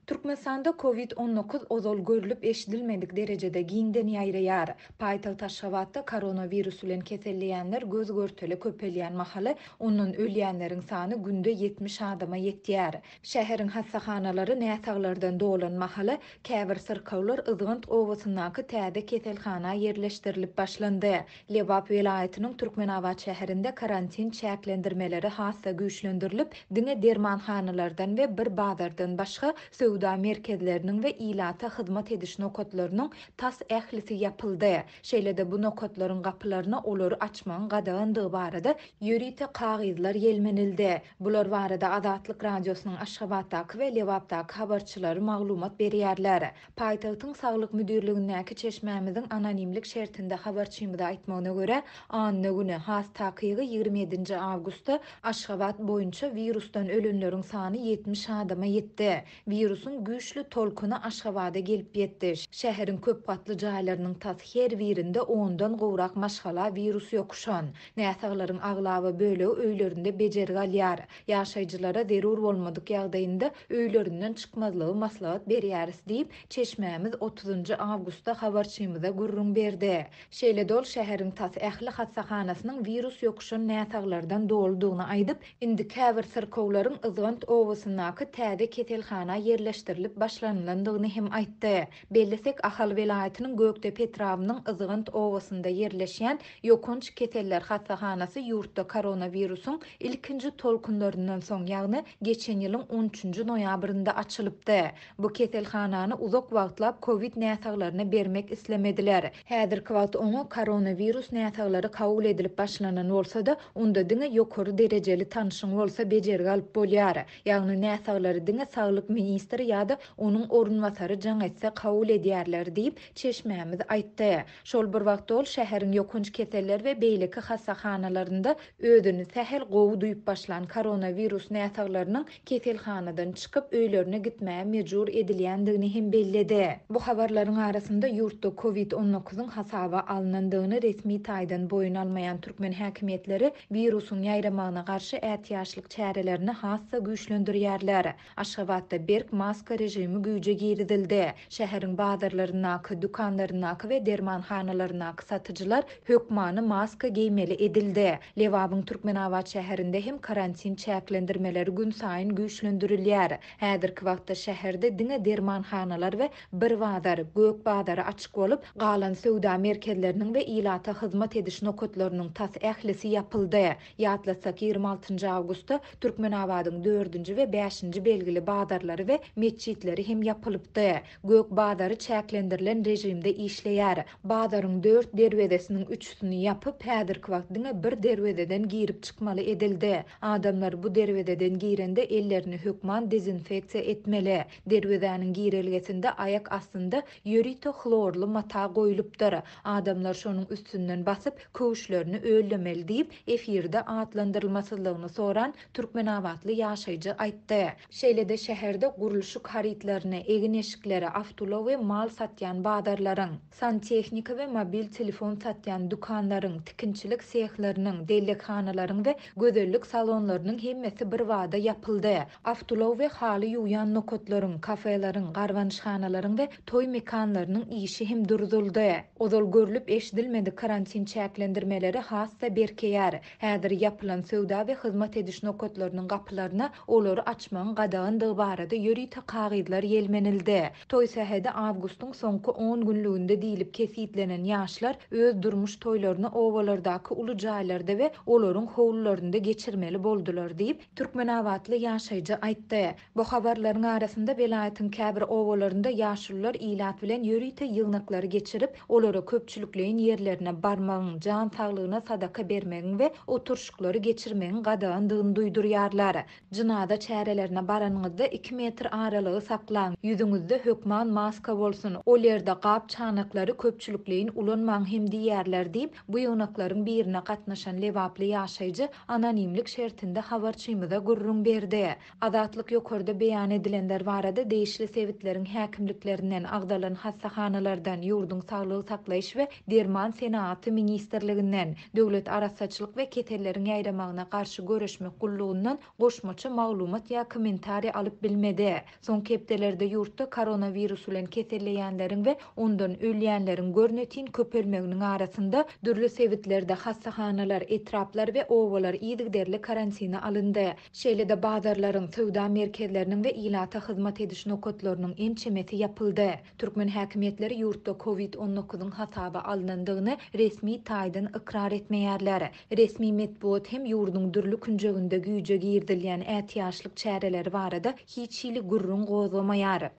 Türkmenistanda COVID-19 ozol görülüp eşidilmedik derecede giňden ýaýraýar. Paýtagy Taşgabatda koronavirus bilen keselleýänler göz görteli köpelýän mahaly onun ölýänleriň sany günde 70 adama ýetýär. Şäheriň hastahanalary näsaglardan dolan mahaly käbir syrkawlar Izgynt owasyndaky täze keselhana ýerleşdirilip başlandy. Lebap welaýatynyň Türkmenabad şäherinde karantin çäklendirmeleri hassa güýçlendirilip, diňe dermanhanalardan we bir bazardan başga Söwda merkezleriniň we ilata hyzmat ediş nokatlarynyň tas ählisi ýapyldy. Şeýlede bu nokatlaryň gapylaryny olary açmagyň gadagandygy barada ýörite kagyzlar ýelmenildi. Bular barada Azatlyk radiosynyň Aşgabatdaky we Lewapdaky habarçylary maglumat berýärler. Paýtagtyň saglyk müdirligindäki çeşmämiziň anonimlik şertinde habarçymyda aýtmagyna görä, anny güni has takygy 27 awgustda Aşgabat boýunça virusdan ölenleriň sany 70 adama ýetdi. Virusun güýçlü tolkuny Aşgabada gelip ýetdi. Şäheriň köp gatly jaýlarynyň tas her birinde 10dan gowrak maşgala virus ýokuşan. Näsaglaryň aglawy bölegi öýlerinde bejergi alýar. Ýaşaýjylara zerur bolmadyk ýagdaýynda öýlerinden çykmazlygy maslahat berýäris diýip çeşmämiz 30 awgustda habarçymyza gurrun berdi. Şeýle dol şäheriň tas ähli hassahanasynyň virus ýokuşan näsaglardan doldugyny aýdyp, indi käbir syrkawlaryň Izgynt owasyndaky täze keselhana ýerleşdirilip başlanýandygyny hem aýtdy. Bellesek Ahal welaýatynyň Gökdepe etrawynyň Izgynt owasynda ýerleşýän ýokunç keseller hastahanasy ýurtda koronavirusyň ilkinji tolkunlaryndan soň, ýagny geçen ýylyň 13 noýabrynda açylypdy. Bu keselhanany uzak wagtlap Covid näsaglaryna bermek islemediler. Häzirki wagt oňa koronavirus näsaglary kabul edilip başlanan bolsa-da, unda diňe ýokary derejeli tanışyň bolsa bejergi alyp bolýar. Ýagny näsaglary diňe saglyk ministri ýa-da onuň orunmasary jaňetсе kabul edýärler diýip çeşmämiz aýtdy. Şol bir wagt ol şäheriň ýokunç keseller we beýleki hassahanalarynda özüni sähel gowy duýup başlan koronavirus näsaglarynyň keselhanadan çykyp öýlerine gitmäge mejbur edilýändigini hem belledi. Bu habarlaryň arasynda ýurtda COVID-19 hasaba alynandygyny resmi taýdan boyun almaýan türkmen häkimetleri virusyň ýaýramagyna garşy ätýaşlyk çärelerini hassa güýçlendirýärler. Aşgabatda berk maska rejimi güýje giridildi. Şäheriň bazarlaryndaky, dukanlaryndaky we dermanhanalarynaky satyjylar hökmany maska giýmeli edildi. Lewapyň Türkmenabad şäherinde hem karantin çäklendirmeleri gün saýyn güýçlendirilýär. Häzirki wagtda şäherde diňe dermanhanalar we bir bazar, Gök bazary açyk bolup, galan söwda merkezleriniň we ilata hyzmat ediş nokatlarynyň tas ählisi ýapyldy. Ýatlasak 26 awgustda Türkmenabadyň 4-nji we 5-nji belgili bazarlary we meçitleri hem ýapylypdy. Gök bazary çäklendirilen rejimde işleýär. Bazaryň 4 derwedesiniň 3-süni ýapyp, häzirki wagt diňe bir derwededen girip çykmaly edildi. Adamlar bu derwededen girende ellerini hökman dezinfeksiýa etmeli. Derwedäniň girilgesinde ayak astynda ýörite klorlu mata goýulypdyr. Adamlar şonuň üstünden basyp köwüşlerini öýlemeli diýip efirde atlandyrylmasynlygyny soran Türkmenabadly ýaşaýjy aýtdy. Şeýlede şäherde gurulşyk haritlaryny, egin eşikleri, avtolar we mal satýan bazarlaryň, santehnika we mobil telefon satýan dukanlaryň, tikinçilik sehleriniň, dellekhanalaryň we gözellik salonlarynyň hemmesi bir wada ýapyldy. Avtolar we haly ýuwyan nokatlaryň, kafelaryň, garwançhanalaryň we toý mekanlarynyň işi hem durduldy. Ozal görülüp eşidilmedi karantin çäklendirmeleri hassa berkeýär. Häzir ýapylan söwda we hyzmat ediş nokatlarynyň gapylaryna olary açmagyň gadagandygy barada ýörite kagyzlar ýelmenildi. Toý sähede awgustyň soňky 10 günlüğinde diýilip kesitlenen ýaşlar öz durmuş toýlaryny owalardaky uly jaýlarda we olaryň howlularynda geçirmeli boldular diýip Türkmenabadly ýaşaýjy aýtdy. Bu habarlaryň arasynda welaýatyň käbir owalarynda ýaşullar ilat bilen ýörite ýygnaklary geçirip, olara köpçülükleýin ýerlerine barmagyň, jan saglygyna sadaka bermegiň we oturşuklary geçirmegiň gadagandygyny duýdurýarlar. Jynada çärelerine baranyňyzda 2 metr aralygy saklaň. Ýüzüňizde hökman maska bolsun. Ol ýerde gap çanaklary köpçülükleýin ulanmagyň hem diýerler diýip bu ýygnaklaryň birine gatnaşan Lewaply ýaşaýjy anonimlik şertinde habarçymyza gurrun berdi. Azatlyk ýokarda beýan edilender barada değişli sevitleriň häkimliklerinden agdalan hassahanalardan ýurdun saglygy saklaýyş we derman senaty ministrliginden döwlet arasaçylyk we ketellerin ýaýramagyna garşy göreşmek gullugyndan goşmaça maglumat ýa kommentari alyp bilmedi. Soňky hepdelerde ýurtda koronavirus bilen keselleýänleriň we ondan ölýänleriň görnetin köpelmeginiň arasynda dürli sebitlerde hastahanalar, etraplar we owalar ýygyderli karantina alyndy. Şeýle-de bazarlaryň, söwda merkezleriniň we ilata hyzmat ediş nokatlarynyň ençemesi ýapyldy. Türkmen häkimetleri ýurtda COVID-19 hasaba alynandygyny resmi taýdan ikrar etmeýärler. Resmi medbuat hem ýurdun dürli künjeginde güýje girdilýän ätiýaşlyk çäreleri barada hiç hili gurrun gozlamaýar.